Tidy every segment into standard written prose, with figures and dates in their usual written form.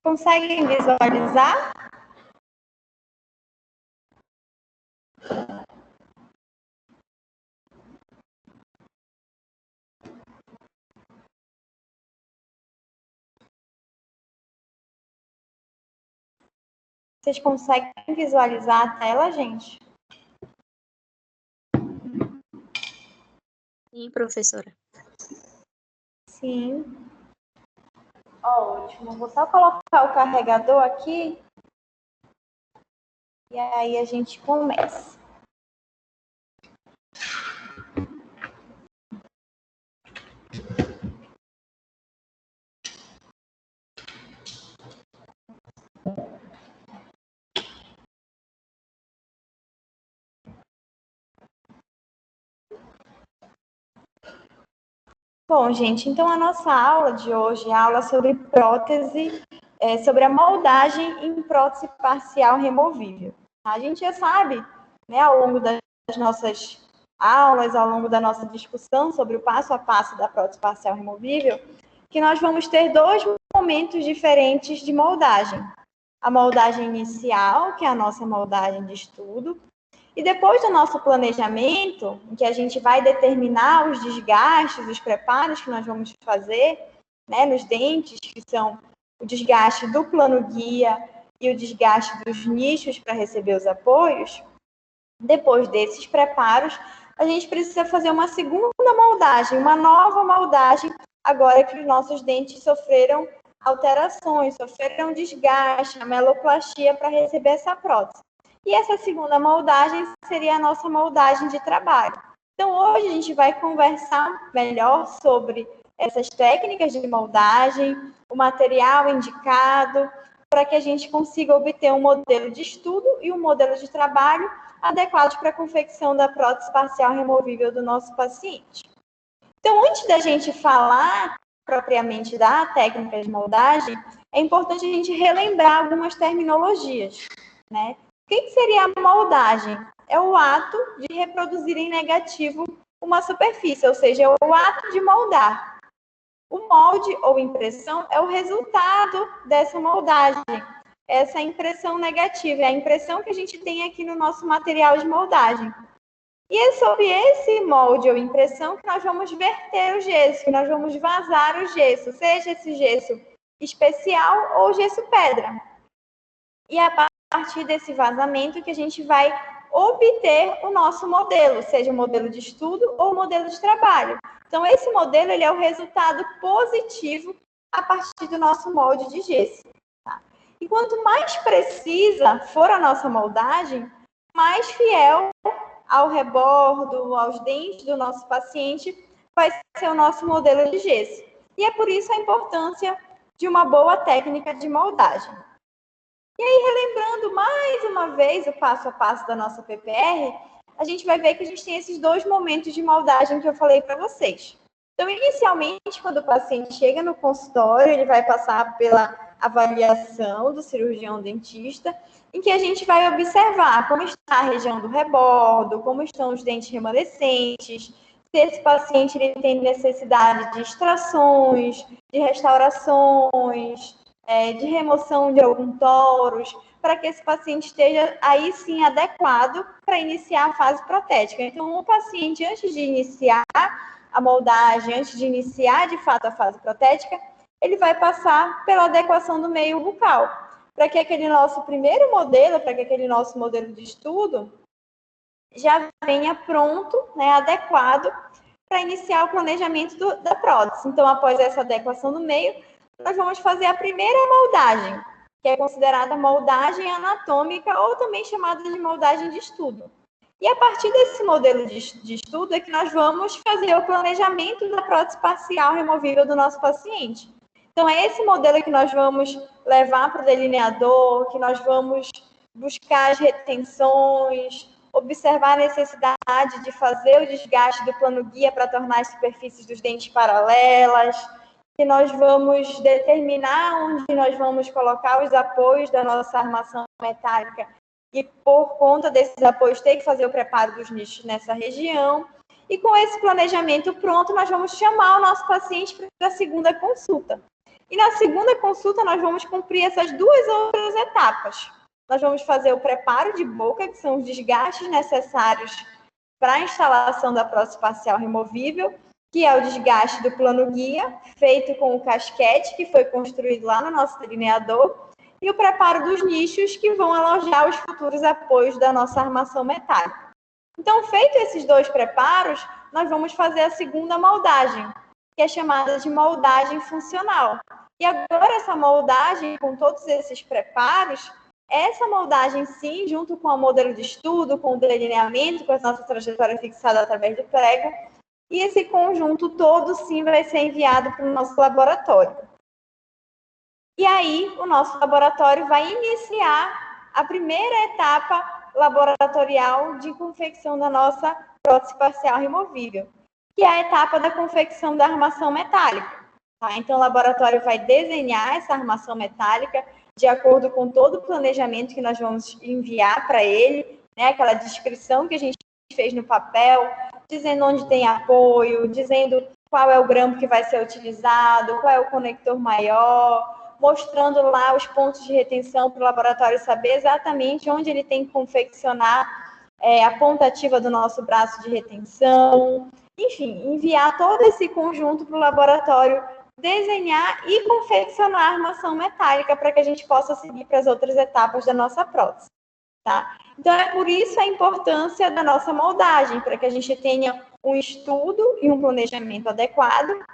Conseguem visualizar? Vocês conseguem visualizar a tela, gente? Sim, professora. Sim. Ótimo. Vou só colocar o carregador aqui. E aí a gente começa. Bom, gente, então a nossa aula de hoje é a aula sobre prótese, sobre a moldagem em prótese parcial removível. A gente já sabe, né, ao longo das nossas aulas, ao longo da nossa discussão sobre o passo a passo da prótese parcial removível, que nós vamos ter dois momentos diferentes de moldagem. A moldagem inicial, que é a nossa moldagem de estudo, e depois do nosso planejamento, em que a gente vai determinar os desgastes, os preparos que nós vamos fazer, né, nos dentes, que são o desgaste do plano guia e o desgaste dos nichos para receber os apoios, depois desses preparos, a gente precisa fazer uma segunda moldagem, uma nova moldagem, agora que os nossos dentes sofreram alterações, sofreram desgaste, ameloplastia para receber essa prótese. E essa segunda moldagem seria a nossa moldagem de trabalho. Então, hoje a gente vai conversar melhor sobre essas técnicas de moldagem, o material indicado, para que a gente consiga obter um modelo de estudo e um modelo de trabalho adequados para a confecção da prótese parcial removível do nosso paciente. Então, antes da gente falar propriamente da técnica de moldagem, é importante a gente relembrar algumas terminologias, né? O que seria a moldagem? É o ato de reproduzir em negativo uma superfície, ou seja, é o ato de moldar. O molde ou impressão é o resultado dessa moldagem, essa impressão negativa, é a impressão que a gente tem aqui no nosso material de moldagem. E é sobre esse molde ou impressão que nós vamos verter o gesso, que nós vamos vazar o gesso, seja esse gesso especial ou gesso pedra. E é a partir desse vazamento que a gente vai obter o nosso modelo, seja o modelo de estudo ou o modelo de trabalho. Então, esse modelo ele é o resultado positivo a partir do nosso molde de gesso. Tá? E quanto mais precisa for a nossa moldagem, mais fiel ao rebordo, aos dentes do nosso paciente, vai ser o nosso modelo de gesso. E é por isso a importância de uma boa técnica de moldagem. E aí, relembrando mais uma vez o passo a passo da nossa PPR, a gente vai ver que a gente tem esses dois momentos de moldagem que eu falei para vocês. Então, inicialmente, quando o paciente chega no consultório, ele vai passar pela avaliação do cirurgião dentista, em que a gente vai observar como está a região do rebordo, como estão os dentes remanescentes, se esse paciente ele tem necessidade de extrações, de restaurações, de remoção de algum torus, para que esse paciente esteja aí sim adequado para iniciar a fase protética. Então, o paciente, antes de iniciar a moldagem, antes de iniciar de fato a fase protética, ele vai passar pela adequação do meio bucal, para que aquele nosso primeiro modelo, para que aquele nosso modelo de estudo já venha pronto, né, adequado para iniciar o planejamento da prótese. Então, após essa adequação do meio, nós vamos fazer a primeira moldagem, que é considerada moldagem anatômica ou também chamada de moldagem de estudo. E a partir desse modelo de estudo é que nós vamos fazer o planejamento da prótese parcial removível do nosso paciente. Então, é esse modelo que nós vamos levar para o delineador, que nós vamos buscar as retenções, observar a necessidade de fazer o desgaste do plano guia para tornar as superfícies dos dentes paralelas. que nós vamos determinar onde nós vamos colocar os apoios da nossa armação metálica e, por conta desses apoios, ter que fazer o preparo dos nichos nessa região. E com esse planejamento pronto, nós vamos chamar o nosso paciente para a segunda consulta. E na segunda consulta, nós vamos cumprir essas duas outras etapas. Nós vamos fazer o preparo de boca, que são os desgastes necessários para a instalação da prótese parcial removível, que é o desgaste do plano guia, feito com o casquete, que foi construído lá no nosso delineador, e o preparo dos nichos, que vão alojar os futuros apoios da nossa armação metálica. Então, feito esses dois preparos, nós vamos fazer a segunda moldagem, que é chamada de moldagem funcional. E agora, essa moldagem, com todos esses preparos, essa moldagem, sim, junto com o modelo de estudo, com o delineamento, com a nossa trajetória fixada através do prego, e esse conjunto todo, sim, vai ser enviado para o nosso laboratório. E aí, o nosso laboratório vai iniciar a primeira etapa laboratorial de confecção da nossa prótese parcial removível, que é a etapa da confecção da armação metálica. Tá? Então, o laboratório vai desenhar essa armação metálica de acordo com todo o planejamento que nós vamos enviar para ele, né? Aquela descrição que a gente fez no papel, dizendo onde tem apoio, dizendo qual é o grampo que vai ser utilizado, qual é o conector maior, mostrando lá os pontos de retenção para o laboratório saber exatamente onde ele tem que confeccionar a ponta ativa do nosso braço de retenção. Enfim, enviar todo esse conjunto para o laboratório desenhar e confeccionar a armação metálica para que a gente possa seguir para as outras etapas da nossa prótese. Tá? Então, é por isso a importância da nossa moldagem, para que a gente tenha um estudo e um planejamento adequado.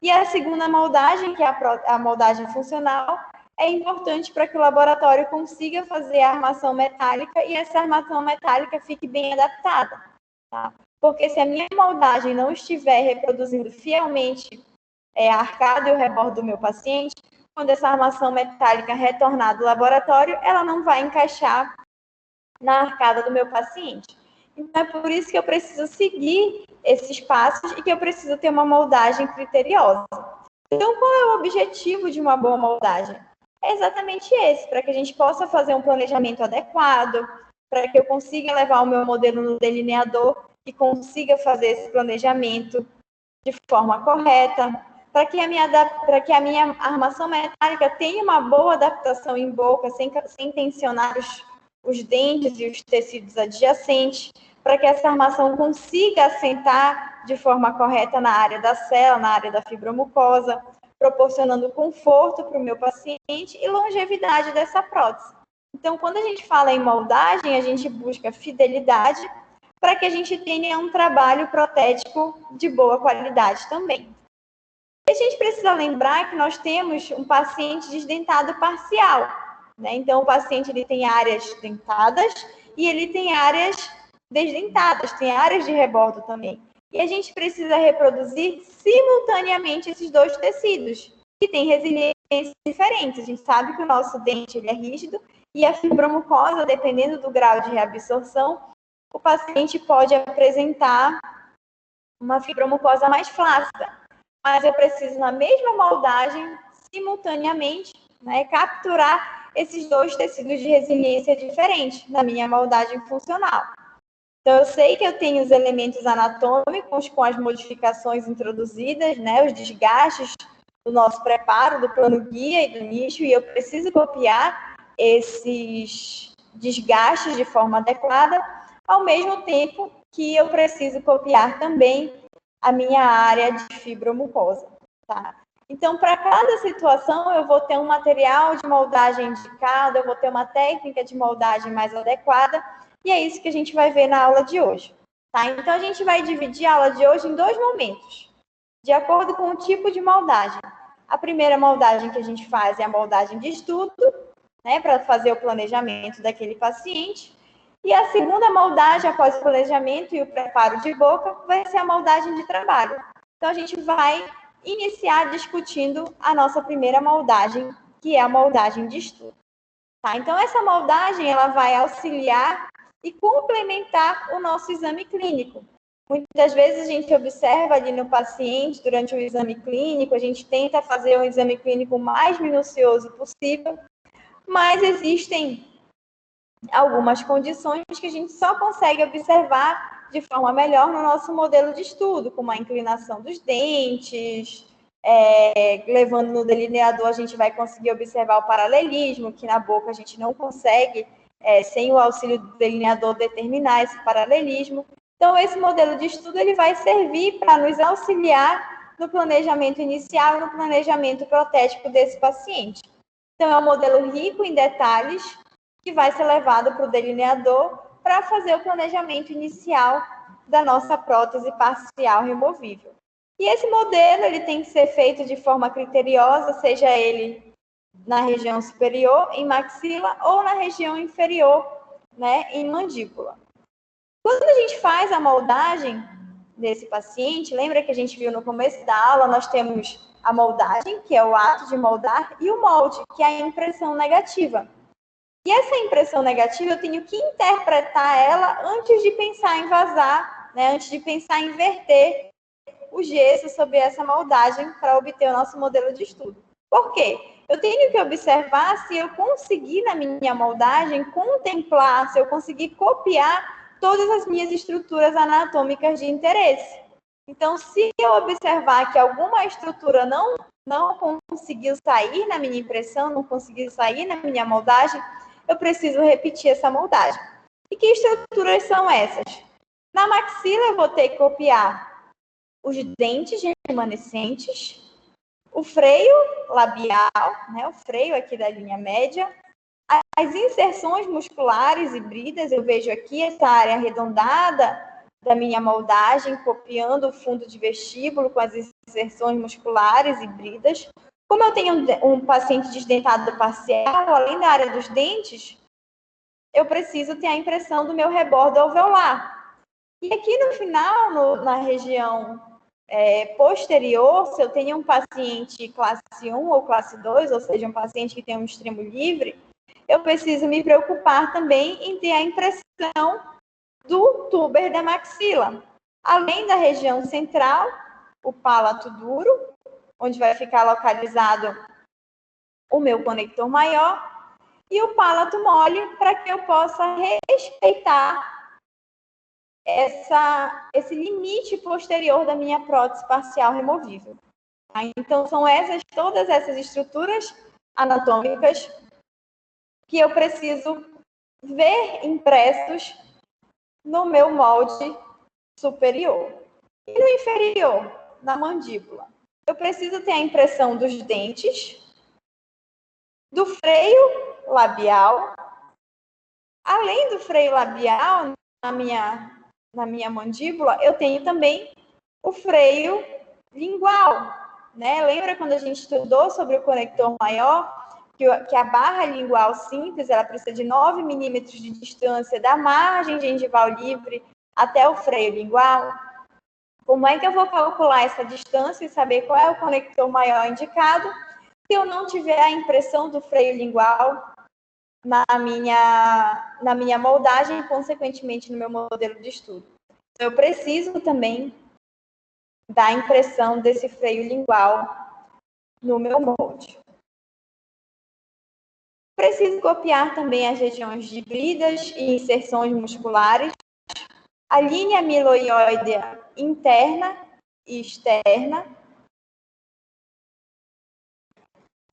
E a segunda moldagem, que é a moldagem funcional, é importante para que o laboratório consiga fazer a armação metálica e essa armação metálica fique bem adaptada. Tá? Porque se a minha moldagem não estiver reproduzindo fielmente a arcada e o rebordo do meu paciente, quando essa armação metálica retornar do laboratório, ela não vai encaixar na arcada do meu paciente. Então, é por isso que eu preciso seguir esses passos e que eu preciso ter uma moldagem criteriosa. Então, qual é o objetivo de uma boa moldagem? É exatamente esse, para que a gente possa fazer um planejamento adequado, para que eu consiga levar o meu modelo no delineador e consiga fazer esse planejamento de forma correta, para que a minha armação metálica tenha uma boa adaptação em boca, sem tensionar os dentes e os tecidos adjacentes, para que essa armação consiga assentar de forma correta na área da cela, na área da fibromucosa, proporcionando conforto para o meu paciente e longevidade dessa prótese. Então, quando a gente fala em moldagem, a gente busca fidelidade para que a gente tenha um trabalho protético de boa qualidade também. E a gente precisa lembrar que nós temos um paciente desdentado parcial, né? Então, o paciente ele tem áreas dentadas e ele tem áreas desdentadas, tem áreas de rebordo também. E a gente precisa reproduzir simultaneamente esses dois tecidos, que têm resiliências diferentes. A gente sabe que o nosso dente ele é rígido e a fibromucosa, dependendo do grau de reabsorção, o paciente pode apresentar uma fibromucosa mais flácida. Mas eu preciso, na mesma moldagem, simultaneamente, né, capturar esses dois tecidos de resiliência diferentes na minha moldagem funcional. Então, eu sei que eu tenho os elementos anatômicos com as modificações introduzidas, né, os desgastes do nosso preparo, do plano guia e do nicho, e eu preciso copiar esses desgastes de forma adequada, ao mesmo tempo que eu preciso copiar também a minha área de fibromucosa, tá? Então, para cada situação, eu vou ter um material de moldagem indicado, eu vou ter uma técnica de moldagem mais adequada, e é isso que a gente vai ver na aula de hoje, tá? Então, a gente vai dividir a aula de hoje em dois momentos, de acordo com o tipo de moldagem. A primeira moldagem que a gente faz é a moldagem de estudo, né, para fazer o planejamento daquele paciente. E a segunda moldagem, após o planejamento e o preparo de boca, vai ser a moldagem de trabalho. Então, a gente vai iniciar discutindo a nossa primeira moldagem, que é a moldagem de estudo. Tá? Então, essa moldagem ela vai auxiliar e complementar o nosso exame clínico. Muitas vezes a gente observa ali no paciente, durante o exame clínico, a gente tenta fazer um exame clínico o mais minucioso possível, mas existem algumas condições que a gente só consegue observar de forma melhor no nosso modelo de estudo, como a inclinação dos dentes, levando no delineador, a gente vai conseguir observar o paralelismo, que na boca a gente não consegue, sem o auxílio do delineador, determinar esse paralelismo. Então, esse modelo de estudo ele vai servir para nos auxiliar no planejamento inicial e no planejamento protético desse paciente. Então, é um modelo rico em detalhes que vai ser levado para o delineador para fazer o planejamento inicial da nossa prótese parcial removível. E esse modelo ele tem que ser feito de forma criteriosa, seja ele na região superior, em maxila, ou na região inferior, né, em mandíbula. Quando a gente faz a moldagem desse paciente, lembra que a gente viu no começo da aula, nós temos a moldagem, que é o ato de moldar, e o molde, que é a impressão negativa. E essa impressão negativa eu tenho que interpretar ela antes de pensar em vazar, né, antes de pensar em inverter o gesso sobre essa moldagem para obter o nosso modelo de estudo. Por quê? Eu tenho que observar se eu conseguir, na minha moldagem, contemplar, se eu conseguir copiar todas as minhas estruturas anatômicas de interesse. Então, se eu observar que alguma estrutura não conseguiu sair na minha impressão, não conseguiu sair na minha moldagem, eu preciso repetir essa moldagem. E que estruturas são essas? Na maxila, eu vou ter que copiar os dentes remanescentes, o freio labial, né, o freio aqui da linha média, as inserções musculares híbridas, eu vejo aqui essa área arredondada da minha moldagem, copiando o fundo de vestíbulo com as inserções musculares híbridas. Como eu tenho um paciente desdentado parcial, além da área dos dentes, eu preciso ter a impressão do meu rebordo alveolar. E aqui no final, na região posterior, se eu tenho um paciente classe 1 ou classe 2, ou seja, um paciente que tem um extremo livre, eu preciso me preocupar também em ter a impressão do tuber da maxila. Além da região central, o palato duro, onde vai ficar localizado o meu conector maior, e o palato mole, para que eu possa respeitar esse limite posterior da minha prótese parcial removível. Então, são todas essas estruturas anatômicas que eu preciso ver impressos no meu molde superior. E no inferior, na mandíbula, eu preciso ter a impressão dos dentes, do freio labial. Além do freio labial, na minha mandíbula, eu tenho também o freio lingual, né? Lembra quando a gente estudou sobre o conector maior, que a barra lingual simples, ela precisa de 9 milímetros de distância da margem gengival livre até o freio lingual? Como é que eu vou calcular essa distância e saber qual é o conector maior indicado se eu não tiver a impressão do freio lingual na minha moldagem e, consequentemente, no meu modelo de estudo? Então, eu preciso também da impressão desse freio lingual no meu molde. Preciso copiar também as regiões de híbridas e inserções musculares, a linha amiloide interna e externa,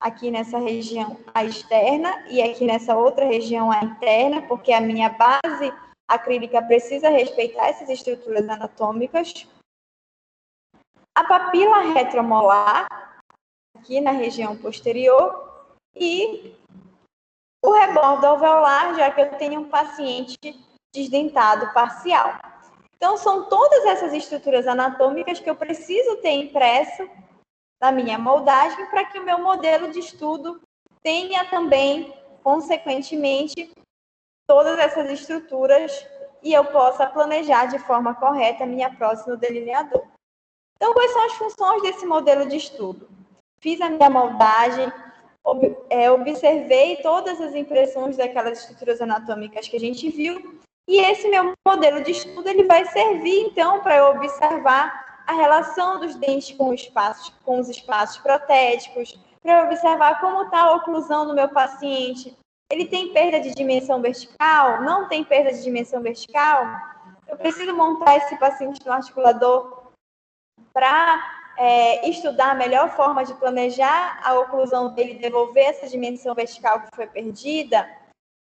aqui nessa região a externa e aqui nessa outra região a interna, porque a minha base acrílica precisa respeitar essas estruturas anatômicas. A papila retromolar, aqui na região posterior, e o rebordo alveolar, já que eu tenho um paciente desdentado parcial. Então, são todas essas estruturas anatômicas que eu preciso ter impresso na minha moldagem para que o meu modelo de estudo tenha também, consequentemente, todas essas estruturas e eu possa planejar de forma correta a minha próxima delineador. Então, quais são as funções desse modelo de estudo? Fiz a minha moldagem, observei todas as impressões daquelas estruturas anatômicas que a gente viu E esse meu modelo de estudo ele vai servir, então, para eu observar a relação dos dentes com os espaços protéticos, para eu observar como está a oclusão do meu paciente. Ele tem perda de dimensão vertical? Não tem perda de dimensão vertical? Eu preciso montar esse paciente no articulador para estudar a melhor forma de planejar a oclusão dele, devolver essa dimensão vertical que foi perdida.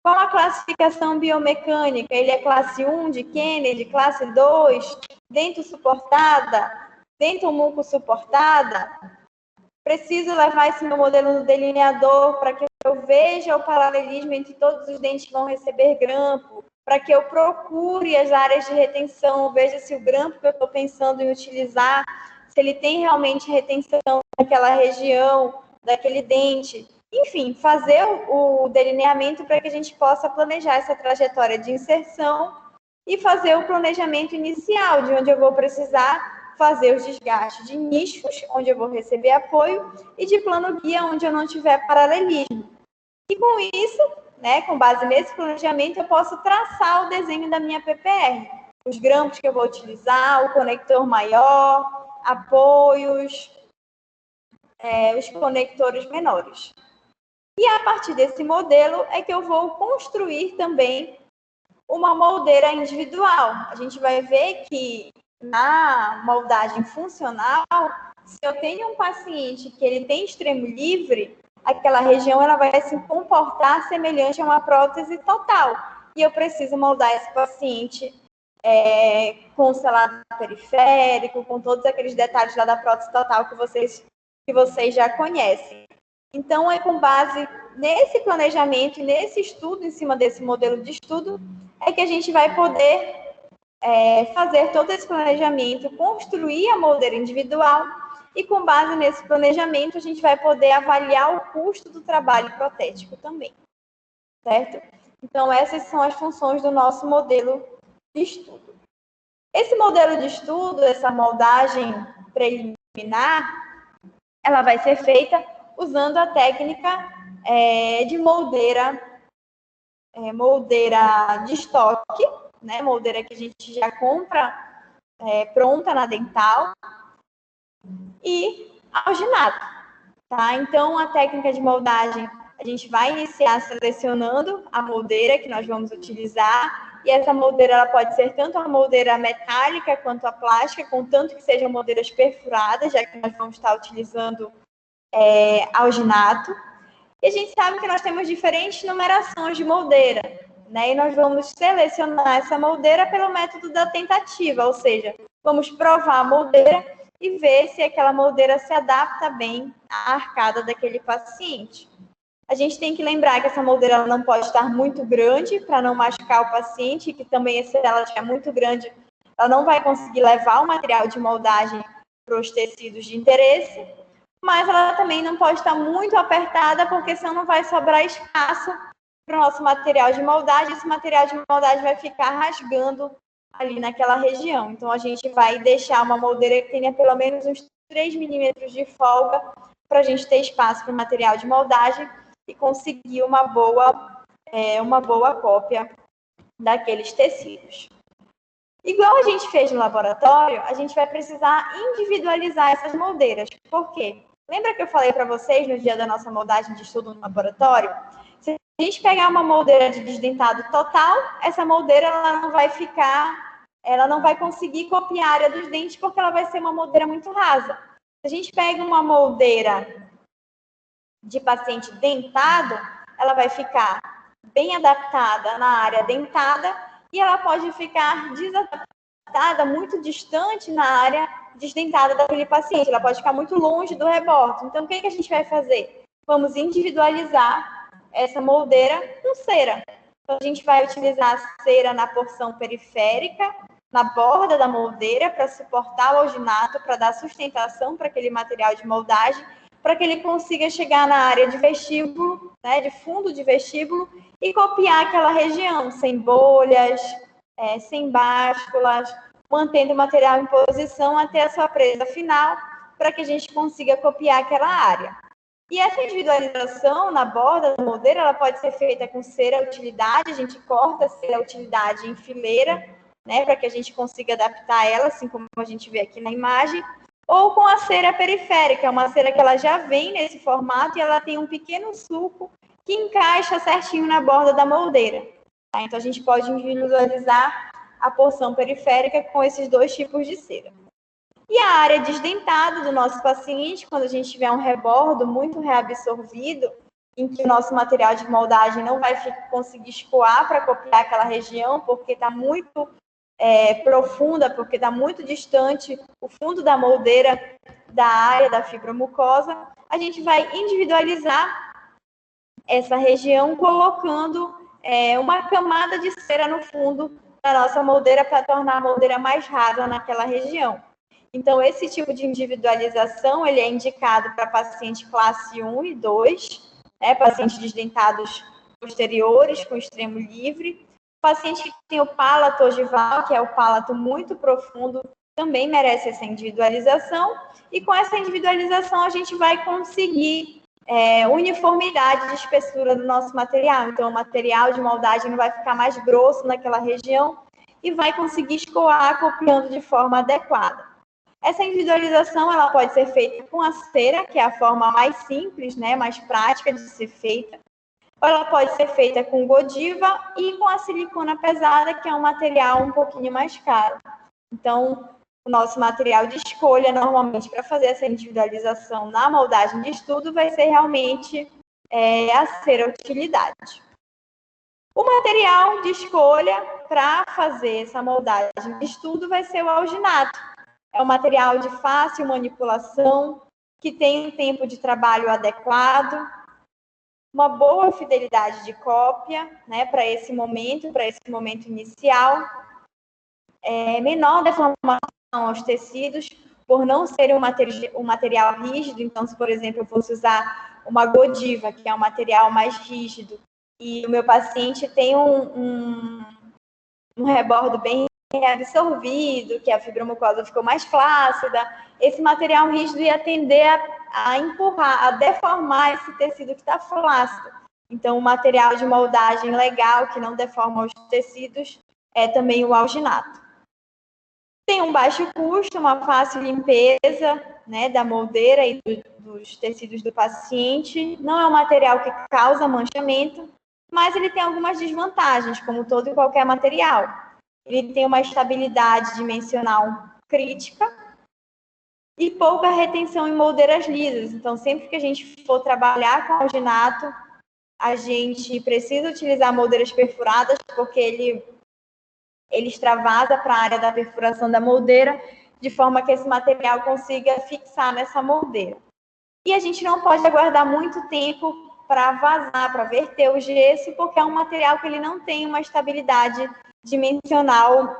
Qual a classificação biomecânica? Ele é classe 1 de Kennedy, classe 2, dento suportada, dento muco suportada? Preciso levar esse meu modelo no delineador para que eu veja o paralelismo entre todos os dentes que vão receber grampo, para que eu procure as áreas de retenção, veja se o grampo que eu estou pensando em utilizar, se ele tem realmente retenção naquela região, daquele dente. Enfim, fazer o delineamento para que a gente possa planejar essa trajetória de inserção e fazer o planejamento inicial, de onde eu vou precisar fazer os desgastes de nichos, onde eu vou receber apoio, e de plano guia, onde eu não tiver paralelismo. E com isso, né, com base nesse planejamento, eu posso traçar o desenho da minha PPR. Os grampos que eu vou utilizar, o conector maior, apoios, os conectores menores. E a partir desse modelo é que eu vou construir também uma moldeira individual. A gente vai ver que na moldagem funcional, se eu tenho um paciente que ele tem extremo livre, aquela região ela vai se comportar semelhante a uma prótese total. E eu preciso moldar esse paciente com o selado periférico, com todos aqueles detalhes lá da prótese total que vocês já conhecem. Então, é com base nesse planejamento e nesse estudo, em cima desse modelo de estudo, é que a gente vai poder fazer todo esse planejamento, construir a moldeira individual e, com base nesse planejamento, a gente vai poder avaliar o custo do trabalho protético também, certo? Então, essas são as funções do nosso modelo de estudo. Esse modelo de estudo, essa moldagem preliminar, ela vai ser feita usando a técnica de moldeira de estoque, né? Moldeira que a gente já compra pronta na dental, e alginato, tá? Então, a técnica de moldagem, a gente vai iniciar selecionando a moldeira que nós vamos utilizar, e essa moldeira ela pode ser tanto a moldeira metálica quanto a plástica, contanto que sejam moldeiras perfuradas, já que nós vamos estar utilizando alginato. E a gente sabe que nós temos diferentes numerações de moldeira, né? E nós vamos selecionar essa moldeira pelo método da tentativa, ou seja, vamos provar a moldeira e ver se aquela moldeira se adapta bem à arcada daquele paciente. A gente tem que lembrar que essa moldeira não pode estar muito grande para não machucar o paciente, que também, se ela estiver muito grande, ela não vai conseguir levar o material de moldagem para os tecidos de interesse, mas ela também não pode estar muito apertada, porque senão não vai sobrar espaço para o nosso material de moldagem. Esse material de moldagem vai ficar rasgando ali naquela região. Então, a gente vai deixar uma moldeira que tenha pelo menos uns 3 milímetros de folga para a gente ter espaço para o material de moldagem e conseguir uma boa cópia daqueles tecidos. Igual a gente fez no laboratório, a gente vai precisar individualizar essas moldeiras. Por quê? Lembra que eu falei para vocês no dia da nossa moldagem de estudo no laboratório? Se a gente pegar uma moldeira de desdentado total, essa moldeira ela não vai conseguir copiar a área dos dentes, porque ela vai ser uma moldeira muito rasa. Se a gente pega uma moldeira de paciente dentado, ela vai ficar bem adaptada na área dentada e ela pode ficar desadaptada, muito distante na área desdentada daquele paciente. Ela pode ficar muito longe do rebordo. Então, o que a gente vai fazer? Vamos individualizar essa moldeira com cera. Então, a gente vai utilizar a cera na porção periférica, na borda da moldeira, para suportar o alginato, para dar sustentação para aquele material de moldagem, para que ele consiga chegar na área de vestíbulo, né, de fundo de vestíbulo, e copiar aquela região, sem bolhas, sem básculas, mantendo o material em posição até a sua presa final, para que a gente consiga copiar aquela área. E essa individualização na borda da moldeira, ela pode ser feita com cera utilidade, a gente corta a cera utilidade em fileira, né, para que a gente consiga adaptar ela, assim como a gente vê aqui na imagem, ou com a cera periférica, é uma cera que ela já vem nesse formato e ela tem um pequeno sulco que encaixa certinho na borda da moldeira. Tá? Então, a gente pode individualizar a porção periférica com esses dois tipos de cera. E a área desdentada do nosso paciente, quando a gente tiver um rebordo muito reabsorvido, em que o nosso material de moldagem não vai conseguir escoar para copiar aquela região, porque está muito profunda, porque está muito distante o fundo da moldeira da área da fibromucosa, a gente vai individualizar essa região colocando uma camada de cera no fundo da nossa moldeira para tornar a moldeira mais rasa naquela região. Então, esse tipo de individualização, ele é indicado para paciente classe 1 e 2, pacientes desdentados posteriores com extremo livre. Paciente que tem o palato ogival, que é o palato muito profundo, também merece essa individualização. E com essa individualização, a gente vai conseguir uniformidade de espessura do nosso material. Então, o material de moldagem não vai ficar mais grosso naquela região e vai conseguir escoar copiando de forma adequada. Essa individualização ela pode ser feita com a cera, que é a forma mais simples, né, mais prática de ser feita. Ou ela pode ser feita com Godiva e com a silicona pesada, que é um material um pouquinho mais caro. Então, o nosso material de escolha, normalmente, para fazer essa individualização na moldagem de estudo, vai ser realmente a cera utilidade. O material de escolha para fazer essa moldagem de estudo vai ser o alginato. É um material de fácil manipulação, que tem um tempo de trabalho adequado, uma boa fidelidade de cópia, né, para esse momento inicial, menor deformação aos tecidos, por não ser um material rígido. Então, se, por exemplo, eu fosse usar uma Godiva, que é um material mais rígido, e o meu paciente tem um rebordo bem absorvido, que a fibromucosa ficou mais flácida, esse material rígido ia tender a empurrar, a deformar esse tecido que está flácido. Então, o material de moldagem legal, que não deforma os tecidos, é também o alginato. Tem um baixo custo, uma fácil limpeza, né, da moldeira e dos tecidos do paciente. Não é um material que causa manchamento, mas ele tem algumas desvantagens, como todo e qualquer material. Ele tem uma estabilidade dimensional crítica e pouca retenção em moldeiras lisas. Então, sempre que a gente for trabalhar com alginato, a gente precisa utilizar moldeiras perfuradas, porque ele extravasa para a área da perfuração da moldeira, de forma que esse material consiga fixar nessa moldeira. E a gente não pode aguardar muito tempo para vazar, para verter o gesso, porque é um material que ele não tem uma estabilidade dimensional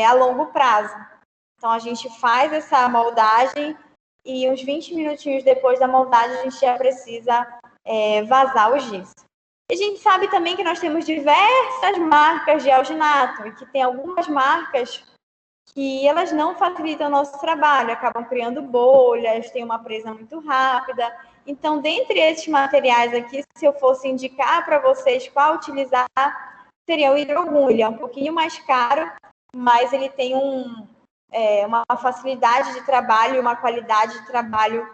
a longo prazo. Então, a gente faz essa moldagem e uns 20 minutinhos depois da moldagem, a gente já precisa vazar o gesso. E a gente sabe também que nós temos diversas marcas de alginato e que tem algumas marcas que elas não facilitam o nosso trabalho, acabam criando bolhas, tem uma presa muito rápida. Então, dentre esses materiais aqui, se eu fosse indicar para vocês qual utilizar, seria o hidrogum. Ele é um pouquinho mais caro, mas ele tem uma facilidade de trabalho e uma qualidade de trabalho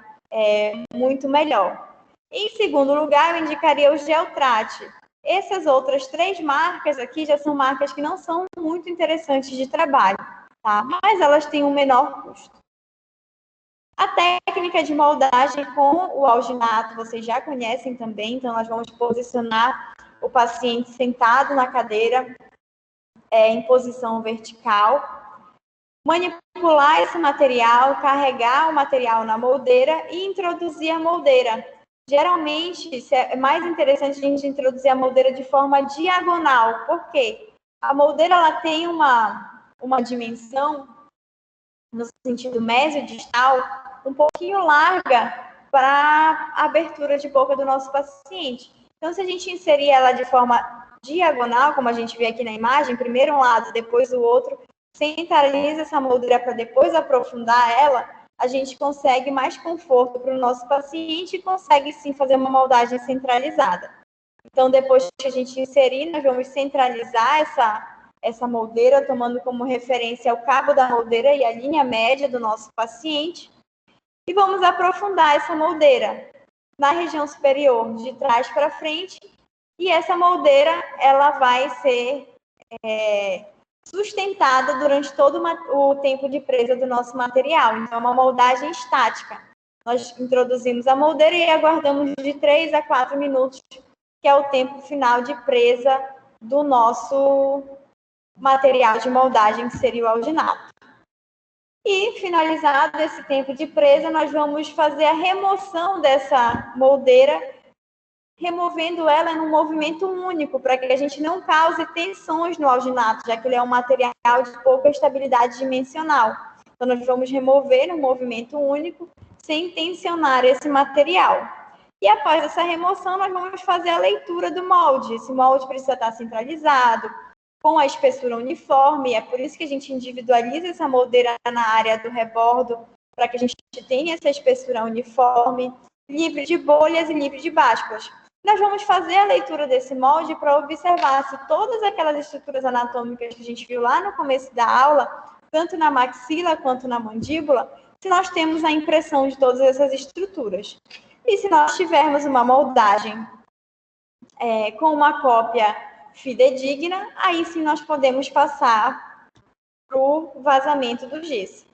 muito melhor. Em segundo lugar, eu indicaria o Geltrate. Essas outras 3 marcas aqui já são marcas que não são muito interessantes de trabalho, tá? Mas elas têm um menor custo. A técnica de moldagem com o alginato vocês já conhecem também, então nós vamos posicionar o paciente sentado na cadeira em posição vertical, manipular esse material, carregar o material na moldeira e introduzir a moldeira. Geralmente, é mais interessante a gente introduzir a moldeira de forma diagonal. Por quê? A moldeira ela tem uma dimensão, no sentido mesio-distal, um pouquinho larga para a abertura de boca do nosso paciente. Então, se a gente inserir ela de forma diagonal, como a gente vê aqui na imagem, primeiro um lado, depois o outro, centraliza essa moldeira para depois aprofundar ela, a gente consegue mais conforto para o nosso paciente e consegue sim fazer uma moldagem centralizada. Então, depois que a gente inserir, nós vamos centralizar essa moldeira, tomando como referência o cabo da moldeira e a linha média do nosso paciente. E vamos aprofundar essa moldeira na região superior, de trás para frente. E essa moldeira, ela vai ser sustentada durante todo o tempo de presa do nosso material. Então, é uma moldagem estática. Nós introduzimos a moldeira e aguardamos de 3 a 4 minutos, que é o tempo final de presa do nosso material de moldagem, que seria o alginato. E, finalizado esse tempo de presa, nós vamos fazer a remoção dessa moldeira, removendo ela num movimento único, para que a gente não cause tensões no alginato, já que ele é um material de pouca estabilidade dimensional. Então, nós vamos remover num movimento único, sem tensionar esse material. E após essa remoção, nós vamos fazer a leitura do molde. Esse molde precisa estar centralizado, com a espessura uniforme, é por isso que a gente individualiza essa moldeira na área do rebordo, para que a gente tenha essa espessura uniforme, livre de bolhas e livre de básculas. Nós vamos fazer a leitura desse molde para observar se todas aquelas estruturas anatômicas que a gente viu lá no começo da aula, tanto na maxila quanto na mandíbula, se nós temos a impressão de todas essas estruturas. E se nós tivermos uma moldagem com uma cópia fidedigna, aí sim nós podemos passar para o vazamento do gesso.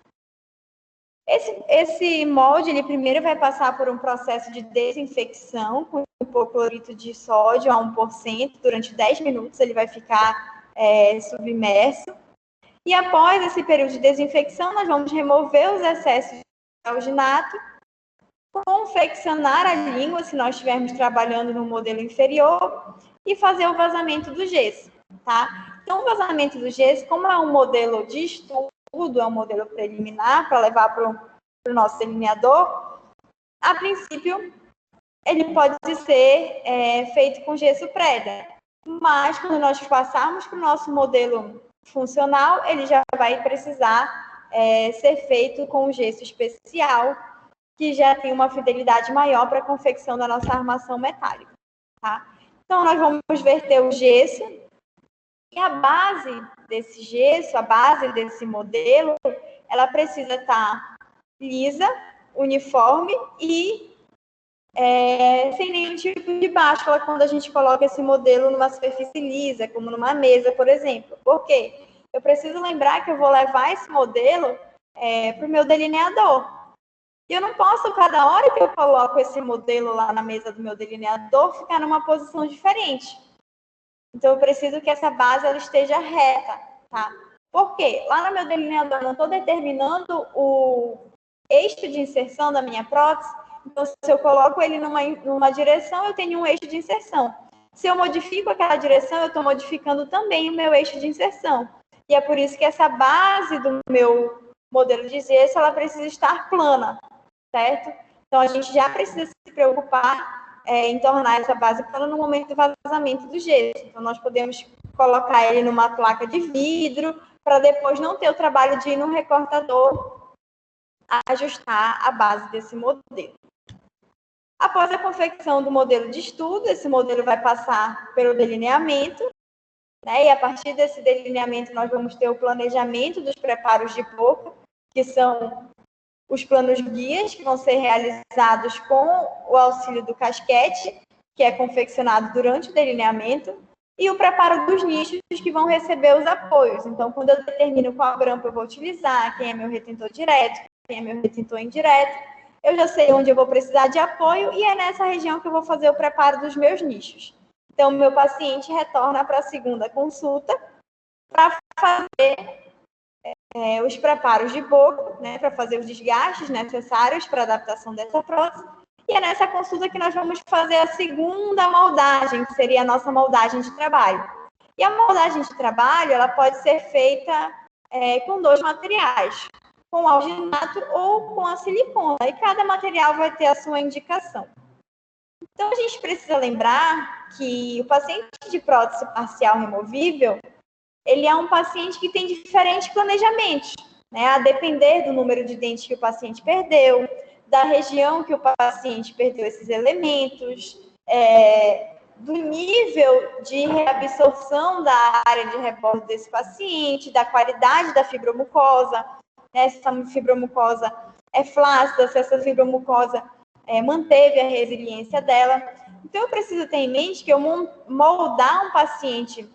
Esse molde, ele primeiro vai passar por um processo de desinfecção com hipoclorito de sódio a 1%, durante 10 minutos ele vai ficar submerso. E após esse período de desinfecção, nós vamos remover os excessos de alginato, confeccionar a língua, se nós estivermos trabalhando no modelo inferior, e fazer o vazamento do gesso, tá? Então, o vazamento do gesso, como é um modelo de estudo, é um modelo preliminar para levar para o nosso delineador, a princípio, ele pode ser feito com gesso preda, mas quando nós passarmos para o nosso modelo funcional, ele já vai precisar ser feito com gesso especial, que já tem uma fidelidade maior para a confecção da nossa armação metálica, tá? Então, nós vamos verter o gesso e a base desse gesso, a base desse modelo, ela precisa estar lisa, uniforme e sem nenhum tipo de báscula quando a gente coloca esse modelo numa superfície lisa, como numa mesa, por exemplo. Por quê? Eu preciso lembrar que eu vou levar esse modelo para o meu delineador. E eu não posso, cada hora que eu coloco esse modelo lá na mesa do meu delineador, ficar numa posição diferente. Então, eu preciso que essa base ela esteja reta, tá? Por quê? Lá no meu delineador, eu não estou determinando o eixo de inserção da minha prótese. Então, se eu coloco ele numa direção, eu tenho um eixo de inserção. Se eu modifico aquela direção, eu estou modificando também o meu eixo de inserção. E é por isso que essa base do meu modelo de gesso, ela precisa estar plana, certo? Então, a gente já precisa se preocupar em tornar essa base plana no momento do vazamento do gesso. Então, nós podemos colocar ele numa placa de vidro, para depois não ter o trabalho de ir no recortador ajustar a base desse modelo. Após a confecção do modelo de estudo, esse modelo vai passar pelo delineamento, né? E a partir desse delineamento nós vamos ter o planejamento dos preparos de boca, que são os planos guias, que vão ser realizados com o auxílio do casquete, que é confeccionado durante o delineamento, e o preparo dos nichos, que vão receber os apoios. Então, quando eu determino qual grampo eu vou utilizar, quem é meu retentor direto, quem é meu retentor indireto, eu já sei onde eu vou precisar de apoio e é nessa região que eu vou fazer o preparo dos meus nichos. Então, o meu paciente retorna para a segunda consulta para fazer os preparos de boca, né, para fazer os desgastes necessários para a adaptação dessa prótese. E é nessa consulta que nós vamos fazer a segunda moldagem, que seria a nossa moldagem de trabalho. E a moldagem de trabalho, ela pode ser feita com 2 materiais, com alginato ou com a silicona. E cada material vai ter a sua indicação. Então, a gente precisa lembrar que o paciente de prótese parcial removível, ele é um paciente que tem diferentes planejamentos. né? A depender do número de dentes que o paciente perdeu, da região que o paciente perdeu esses elementos, do nível de reabsorção da área de rebordo desse paciente, da qualidade da fibromucosa, né? Se essa fibromucosa é flácida, se essa fibromucosa manteve a resiliência dela. Então, eu preciso ter em mente que eu moldar um paciente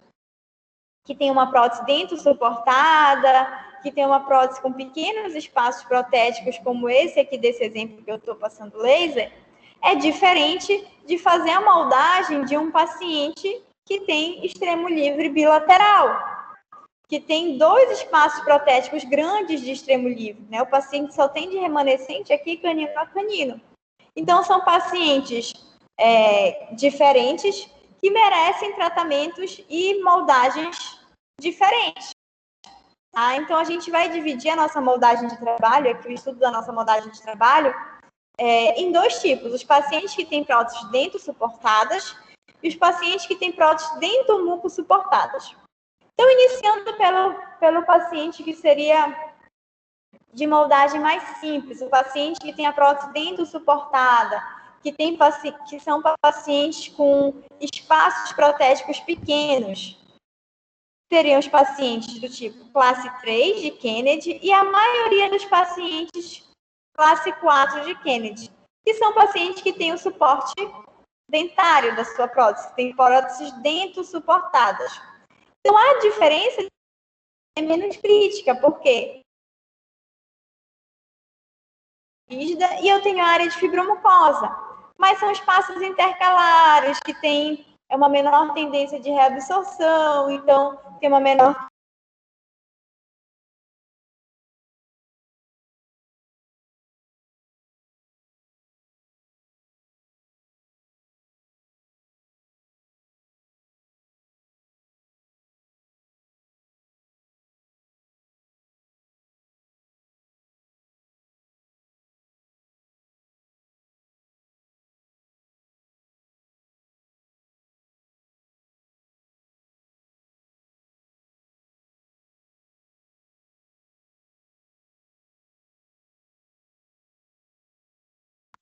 que tem uma prótese dentro suportada, que tem uma prótese com pequenos espaços protéticos, como esse aqui desse exemplo que eu estou passando laser, é diferente de fazer a moldagem de um paciente que tem extremo livre bilateral, que tem 2 espaços protéticos grandes de extremo livre, né? O paciente só tem de remanescente aqui canino a canino. Então, são pacientes diferentes que merecem tratamentos e moldagens diferentes. Tá? Então, a gente vai dividir a nossa moldagem de trabalho, aqui o estudo da nossa moldagem de trabalho, em 2 tipos. Os pacientes que têm próteses dentro suportadas e os pacientes que têm próteses dentro muco suportadas. Então, iniciando pelo paciente que seria de moldagem mais simples, o paciente que tem a prótese dentro suportada, que são pacientes com espaços protéticos pequenos, seriam os pacientes do tipo classe 3 de Kennedy e a maioria dos pacientes classe 4 de Kennedy, que são pacientes que têm o suporte dentário da sua prótese, têm próteses dentro suportadas. Então, a diferença é menos crítica, porque rígida e eu tenho a área de fibromucosa, mas são espaços intercalares que têm uma menor tendência de reabsorção, então tem uma menor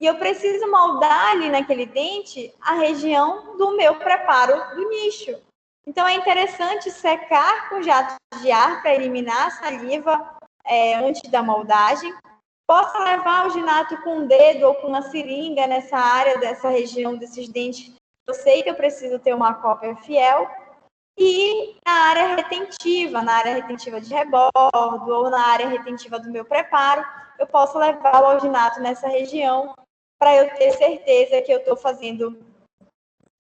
e eu preciso moldar ali naquele dente a região do meu preparo do nicho. Então, é interessante secar com jato de ar para eliminar a saliva antes da moldagem. Posso levar o alginato com um dedo ou com uma seringa nessa área, dessa região, desses dentes. Eu sei que eu preciso ter uma cópia fiel. E na área retentiva de rebordo ou na área retentiva do meu preparo, eu posso levar o alginato nessa região para eu ter certeza que eu estou fazendo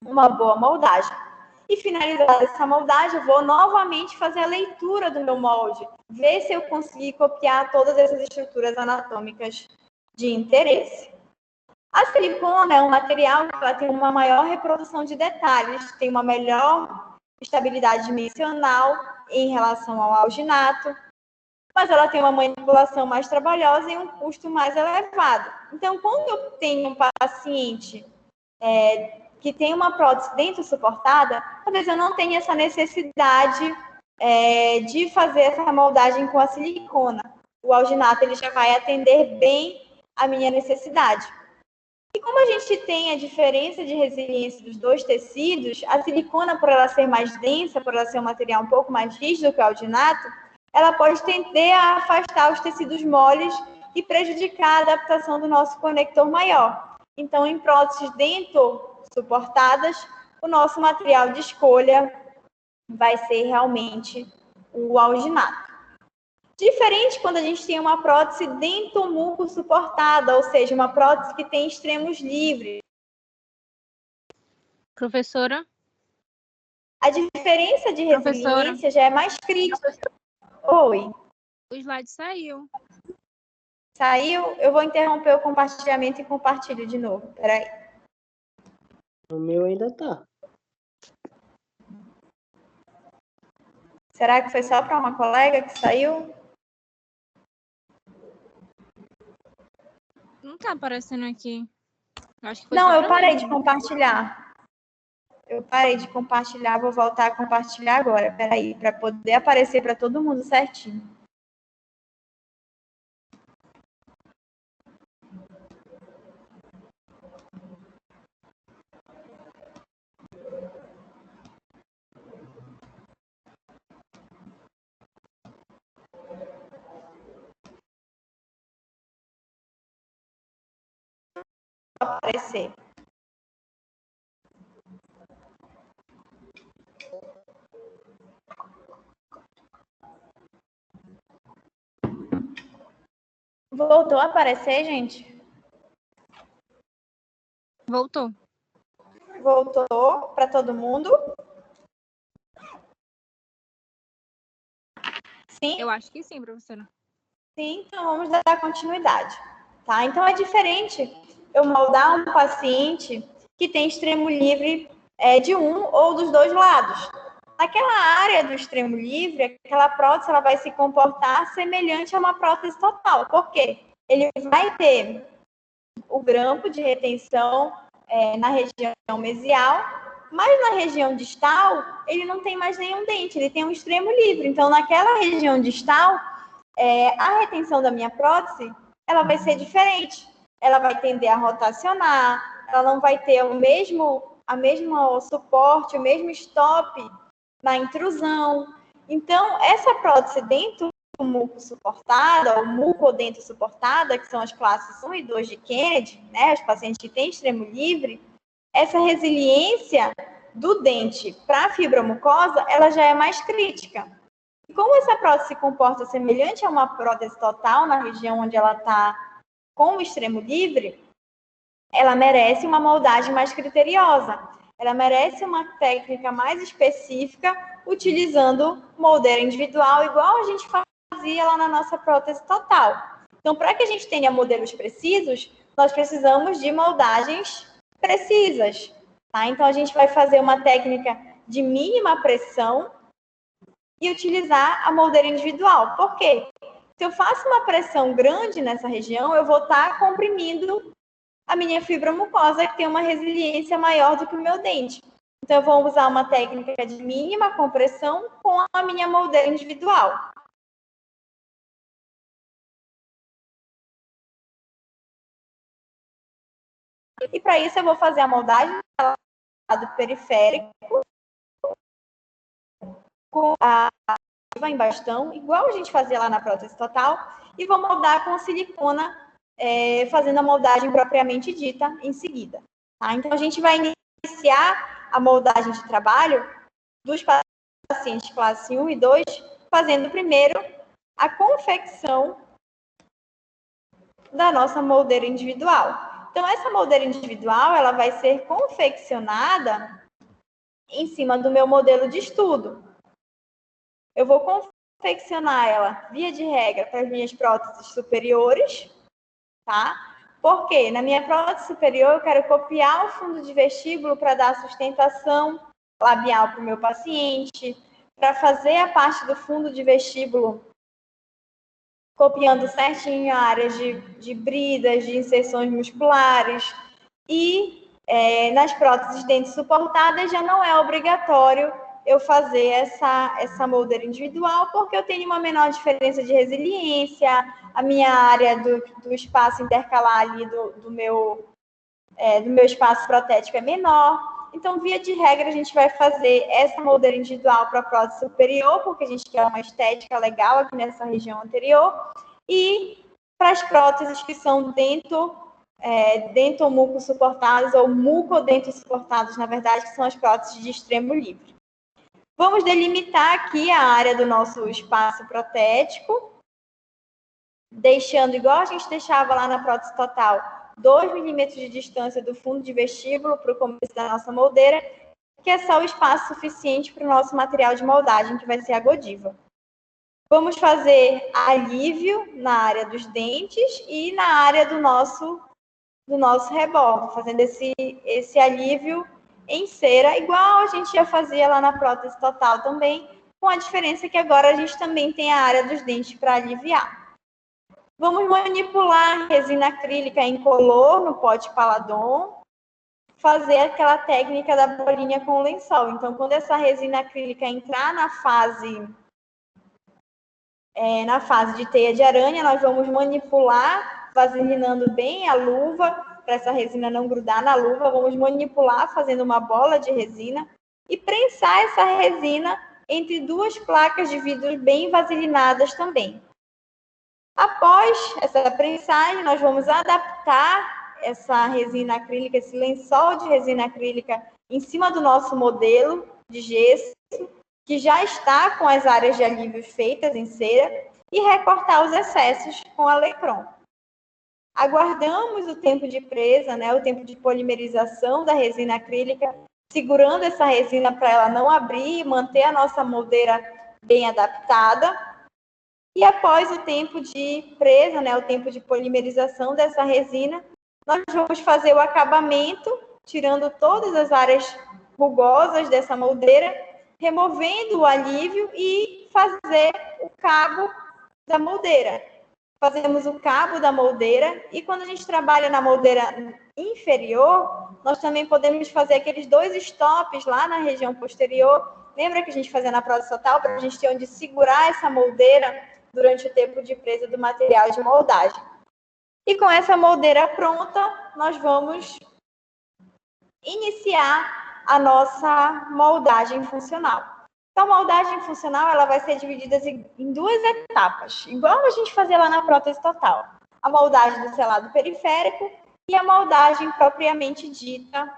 uma boa moldagem. E finalizada essa moldagem, eu vou novamente fazer a leitura do meu molde, ver se eu consegui copiar todas essas estruturas anatômicas de interesse. A silicona é um material que ela tem uma maior reprodução de detalhes, tem uma melhor estabilidade dimensional em relação ao alginato, mas ela tem uma manipulação mais trabalhosa e um custo mais elevado. Então, quando eu tenho um paciente que tem uma prótese dentro suportada, talvez eu não tenha essa necessidade de fazer essa moldagem com a silicona. O alginato ele já vai atender bem a minha necessidade. E como a gente tem a diferença de resiliência dos 2 tecidos, a silicona, por ela ser mais densa, por ela ser um material um pouco mais rígido que o alginato, ela pode tender a afastar os tecidos moles e prejudicar a adaptação do nosso conector maior. Então, em próteses dento suportadas, o nosso material de escolha vai ser realmente o alginato. Diferente quando a gente tem uma prótese dentomuco suportada, ou seja, uma prótese que tem extremos livres. Professora? A diferença de resiliência já é mais crítica. Oi. O slide saiu. Saiu? Eu vou interromper o compartilhamento e compartilho de novo. Peraí. O meu ainda tá. Será que foi só para uma colega que saiu? Não tá aparecendo aqui. Acho que foi Não, só eu parei mim. de compartilhar. Eu parei de compartilhar, vou voltar a compartilhar agora. Peraí, para poder aparecer para todo mundo certinho. aparecer. Voltou a aparecer, gente? Voltou. Voltou para todo mundo? Sim? Eu acho que sim, professora. Sim, então vamos dar continuidade. Tá? Então é diferente eu moldar um paciente que tem extremo livre de um ou dos dois lados. Naquela área do extremo livre, aquela prótese ela vai se comportar semelhante a uma prótese total. Por quê? Ele vai ter o grampo de retenção na região mesial, mas na região distal, ele não tem mais nenhum dente, ele tem um extremo livre. Então, naquela região distal, a retenção da minha prótese, ela vai ser diferente. Ela vai tender a rotacionar, ela não vai ter o mesmo suporte, o mesmo stop na intrusão. Então, essa prótese dentro do muco suportada, ou mucodento suportada, que são as classes 1 e 2 de Kennedy, né, os pacientes que têm extremo livre, essa resiliência do dente para a fibromucosa, ela já é mais crítica. E como essa prótese se comporta semelhante a uma prótese total na região onde ela está com o extremo livre, ela merece uma moldagem mais criteriosa. Ela merece uma técnica mais específica, utilizando moldeira individual, igual a gente fazia lá na nossa prótese total. Então, para que a gente tenha modelos precisos, nós precisamos de moldagens precisas. Tá? Então, a gente vai fazer uma técnica de mínima pressão e utilizar a moldeira individual. Por quê? Se eu faço uma pressão grande nessa região, eu vou estar comprimindo a minha fibra mucosa, que tem uma resiliência maior do que o meu dente. Então, eu vou usar uma técnica de mínima compressão com a minha moldeira individual. E para isso, eu vou fazer a moldagem do lado periférico com a em bastão, igual a gente fazia lá na prótese total, e vou moldar com silicona, fazendo a moldagem propriamente dita em seguida. Tá? Então, a gente vai iniciar a moldagem de trabalho dos pacientes classe 1 e 2, fazendo primeiro a confecção da nossa moldeira individual. Então, essa moldeira individual, ela vai ser confeccionada em cima do meu modelo de estudo. Eu vou confeccionar ela, via de regra, para as minhas próteses superiores, tá? Porque na minha prótese superior eu quero copiar o fundo de vestíbulo para dar sustentação labial para o meu paciente, para fazer a parte do fundo de vestíbulo copiando certinho áreas de bridas, de inserções musculares. E nas próteses dentes suportadas já não é obrigatório eu fazer essa moldeira individual, porque eu tenho uma menor diferença de resiliência, a minha área do espaço intercalar ali do meu espaço protético é menor. Então, via de regra, a gente vai fazer essa moldeira individual para a prótese superior, porque a gente quer uma estética legal aqui nessa região anterior, e para as próteses que são dentomuco suportadas ou mucodento suportadas, na verdade, que são as próteses de extremo livre. Vamos delimitar aqui a área do nosso espaço protético, deixando igual a gente deixava lá na prótese total, 2 milímetros de distância do fundo de vestíbulo para o começo da nossa moldeira, que é só o espaço suficiente para o nosso material de moldagem, que vai ser a Godiva. Vamos fazer alívio na área dos dentes e na área do nosso rebordo, fazendo esse alívio em cera, igual a gente já fazia lá na prótese total também, com a diferença que agora a gente também tem a área dos dentes para aliviar. Vamos manipular resina acrílica incolor no pote Paladon, fazer aquela técnica da bolinha com lençol. Então, quando essa resina acrílica entrar na fase de teia de aranha, nós vamos manipular, vaselinando bem a luva, para essa resina não grudar na luva, vamos manipular fazendo uma bola de resina e prensar essa resina entre 2 placas de vidro bem vaselinadas também. Após essa prensagem, nós vamos adaptar essa resina acrílica, esse lençol de resina acrílica em cima do nosso modelo de gesso, que já está com as áreas de alívio feitas em cera, e recortar os excessos com a Lecron. Aguardamos o tempo de presa, né, o tempo de polimerização da resina acrílica, segurando essa resina para ela não abrir e manter a nossa moldeira bem adaptada. E após o tempo de presa, né, o tempo de polimerização dessa resina, nós vamos fazer o acabamento, tirando todas as áreas rugosas dessa moldeira, removendo o alívio e fazer o cabo da moldeira. Fazemos o cabo da moldeira e quando a gente trabalha na moldeira inferior, nós também podemos fazer aqueles 2 stops lá na região posterior. Lembra que a gente fazia na prótese total para a gente ter onde segurar essa moldeira durante o tempo de presa do material de moldagem. E com essa moldeira pronta, nós vamos iniciar a nossa moldagem funcional. Então, a moldagem funcional ela vai ser dividida em 2 etapas, igual a gente fazia lá na prótese total. A moldagem do selado periférico e a moldagem propriamente dita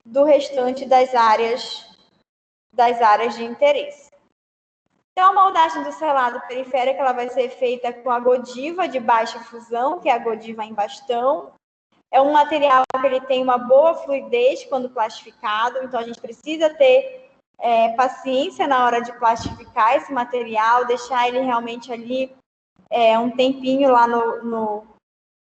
do restante das áreas de interesse. Então, a moldagem do selado periférico ela vai ser feita com a Godiva de baixa fusão, que é a Godiva em bastão. É um material que ele tem uma boa fluidez quando plastificado, então a gente precisa ter paciência na hora de plastificar esse material, deixar ele realmente ali um tempinho lá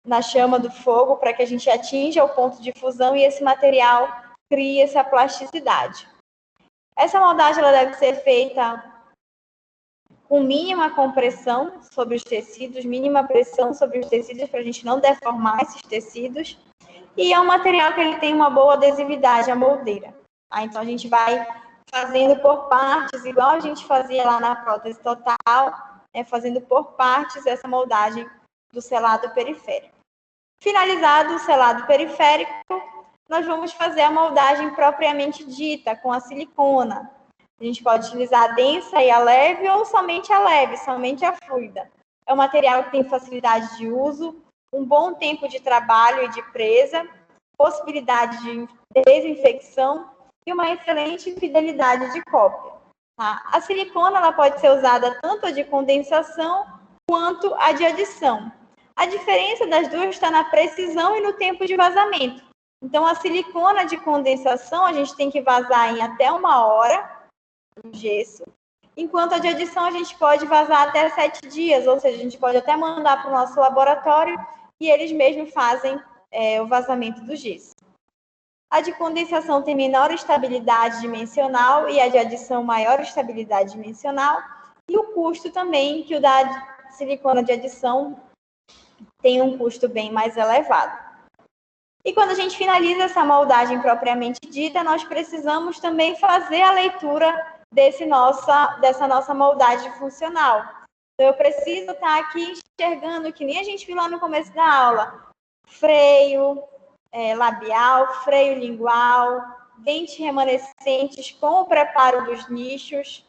na chama do fogo para que a gente atinja o ponto de fusão e esse material crie essa plasticidade. Essa moldagem ela deve ser feita com mínima compressão sobre os tecidos, mínima pressão sobre os tecidos para a gente não deformar esses tecidos. E é um material que ele tem uma boa adesividade à moldeira. Tá? Então, a gente vai fazendo por partes, igual a gente fazia lá na prótese total, fazendo por partes essa moldagem do selado periférico. Finalizado o selado periférico, nós vamos fazer a moldagem propriamente dita, com a silicona. A gente pode utilizar a densa e a leve, ou somente a leve, somente a fluida. É um material que tem facilidade de uso, um bom tempo de trabalho e de presa, possibilidade de desinfecção e uma excelente fidelidade de cópia. Tá? A silicona ela pode ser usada tanto a de condensação quanto a de adição. A diferença das duas está na precisão e no tempo de vazamento. Então, a silicona de condensação a gente tem que vazar em até 1 hora, o gesso, enquanto a de adição a gente pode vazar até 7 dias, ou seja, a gente pode até mandar para o nosso laboratório e eles mesmos fazem o vazamento do gesso. A de condensação tem menor estabilidade dimensional e a de adição maior estabilidade dimensional, e o custo também, que o da silicona de adição tem um custo bem mais elevado. E quando a gente finaliza essa moldagem propriamente dita, nós precisamos também fazer a leitura dessa nossa moldagem funcional. Então, eu preciso estar aqui enxergando, que nem a gente viu lá no começo da aula, freio labial, freio lingual, dentes remanescentes com o preparo dos nichos,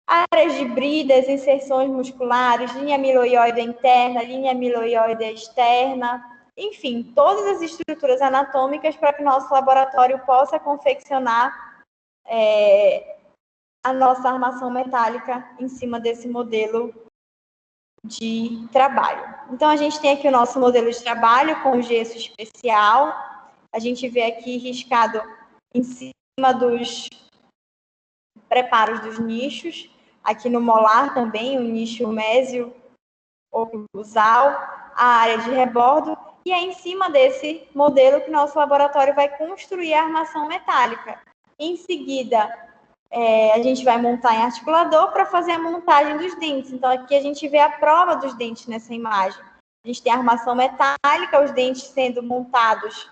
áreas de bridas, inserções musculares, linha amiloide interna, linha amiloide externa, enfim, todas as estruturas anatômicas para que o nosso laboratório possa confeccionar a nossa armação metálica em cima desse modelo de trabalho. Então, a gente tem aqui o nosso modelo de trabalho com gesso especial. A gente vê aqui riscado em cima dos preparos dos nichos. Aqui no molar também, o nicho mésio oclusal, a área de rebordo. E é em cima desse modelo que nosso laboratório vai construir a armação metálica. Em seguida, a gente vai montar em articulador para fazer a montagem dos dentes. Então, aqui a gente vê a prova dos dentes nessa imagem. A gente tem a armação metálica, os dentes sendo montados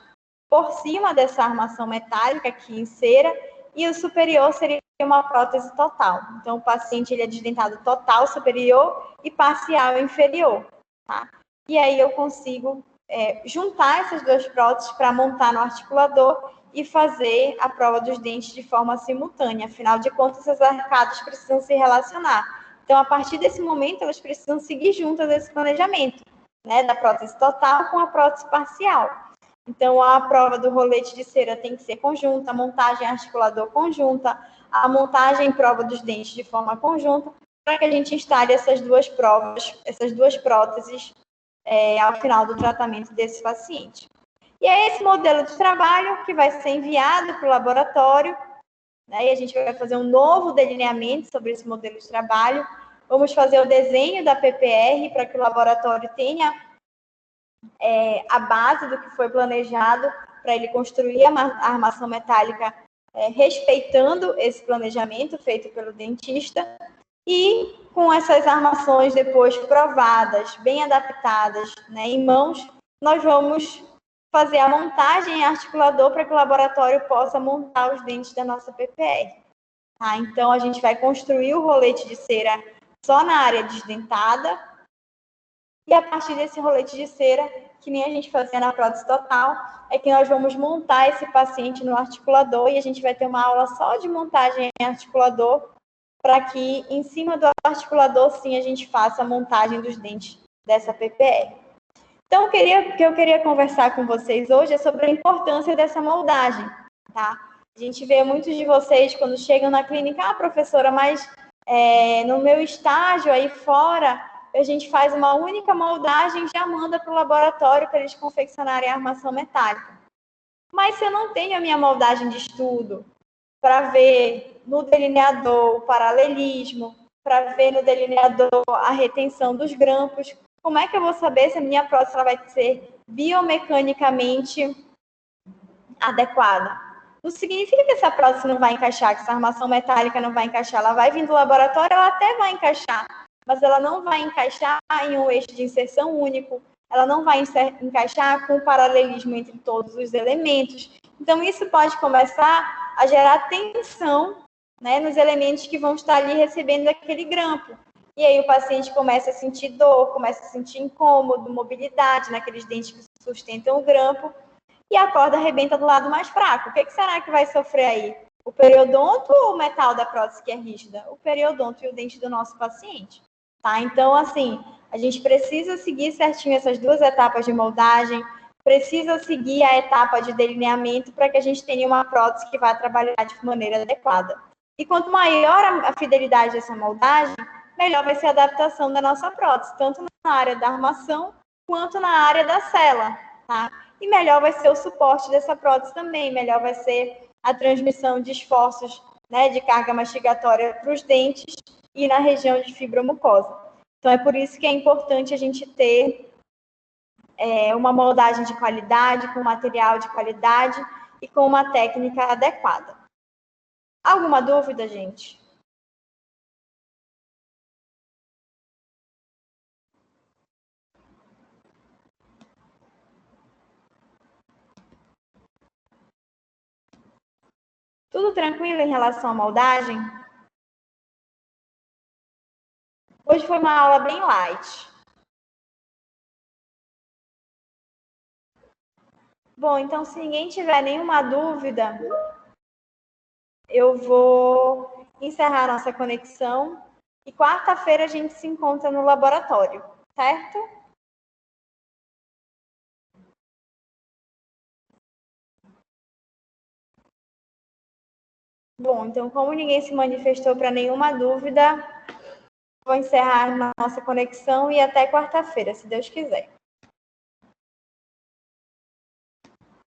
por cima dessa armação metálica aqui em cera, e o superior seria uma prótese total. Então, o paciente ele é desdentado total superior e parcial inferior. Tá? E aí eu consigo juntar essas 2 próteses para montar no articulador e fazer a prova dos dentes de forma simultânea. Afinal de contas, essas arcadas precisam se relacionar. Então, a partir desse momento, elas precisam seguir juntas esse planejamento. né, da prótese total com a prótese parcial. Então, a prova do rolete de cera tem que ser conjunta, a montagem articulador conjunta, a montagem e prova dos dentes de forma conjunta, para que a gente instale essas duas provas, essas duas próteses ao final do tratamento desse paciente. E é esse modelo de trabalho que vai ser enviado para o laboratório, né, e a gente vai fazer um novo delineamento sobre esse modelo de trabalho. Vamos fazer o desenho da PPR para que o laboratório tenha a base do que foi planejado para ele construir a armação metálica respeitando esse planejamento feito pelo dentista. E com essas armações depois provadas, bem adaptadas, né, em mãos, nós vamos fazer a montagem em articulador para que o laboratório possa montar os dentes da nossa PPR. Tá? Então, a gente vai construir o rolete de cera só na área desdentada, e a partir desse rolete de cera, que nem a gente fazia na prótese total, é que nós vamos montar esse paciente no articulador, e a gente vai ter uma aula só de montagem em articulador, para que em cima do articulador, sim, a gente faça a montagem dos dentes dessa PPR. Então, o que eu queria conversar com vocês hoje é sobre a importância dessa moldagem, tá? A gente vê muitos de vocês, quando chegam na clínica, professora, mas no meu estágio aí fora, a gente faz uma única moldagem e já manda para o laboratório para eles confeccionarem a armação metálica. Mas se eu não tenho a minha moldagem de estudo para ver no delineador o paralelismo, para ver no delineador a retenção dos grampos, como é que eu vou saber se a minha prótese ela vai ser biomecanicamente adequada? Não significa que essa prótese não vai encaixar, que essa armação metálica não vai encaixar. Ela vai vir do laboratório, ela até vai encaixar, mas ela não vai encaixar em um eixo de inserção único, ela não vai encaixar com o paralelismo entre todos os elementos. Então, isso pode começar a gerar tensão, né, nos elementos que vão estar ali recebendo aquele grampo. E aí o paciente começa a sentir dor, começa a sentir incômodo, mobilidade naqueles dentes que sustentam o grampo, e a corda arrebenta do lado mais fraco. O que será que vai sofrer aí? O periodonto ou o metal da prótese que é rígida? O periodonto e o dente do nosso paciente. Tá? Então, assim, a gente precisa seguir certinho essas duas etapas de moldagem, precisa seguir a etapa de delineamento para que a gente tenha uma prótese que vai trabalhar de maneira adequada. E quanto maior a fidelidade dessa moldagem, melhor vai ser a adaptação da nossa prótese, tanto na área da armação quanto na área da sela, tá? E melhor vai ser o suporte dessa prótese também, melhor vai ser a transmissão de esforços, né, de carga mastigatória para os dentes e na região de fibromucosa. Então, é por isso que é importante a gente ter uma moldagem de qualidade, com material de qualidade e com uma técnica adequada. Alguma dúvida, gente? Tudo tranquilo em relação à moldagem? Hoje foi uma aula bem light. Bom, então, se ninguém tiver nenhuma dúvida, eu vou encerrar nossa conexão e quarta-feira a gente se encontra no laboratório, certo? Bom, então, como ninguém se manifestou para nenhuma dúvida, vou encerrar nossa conexão e até quarta-feira, se Deus quiser.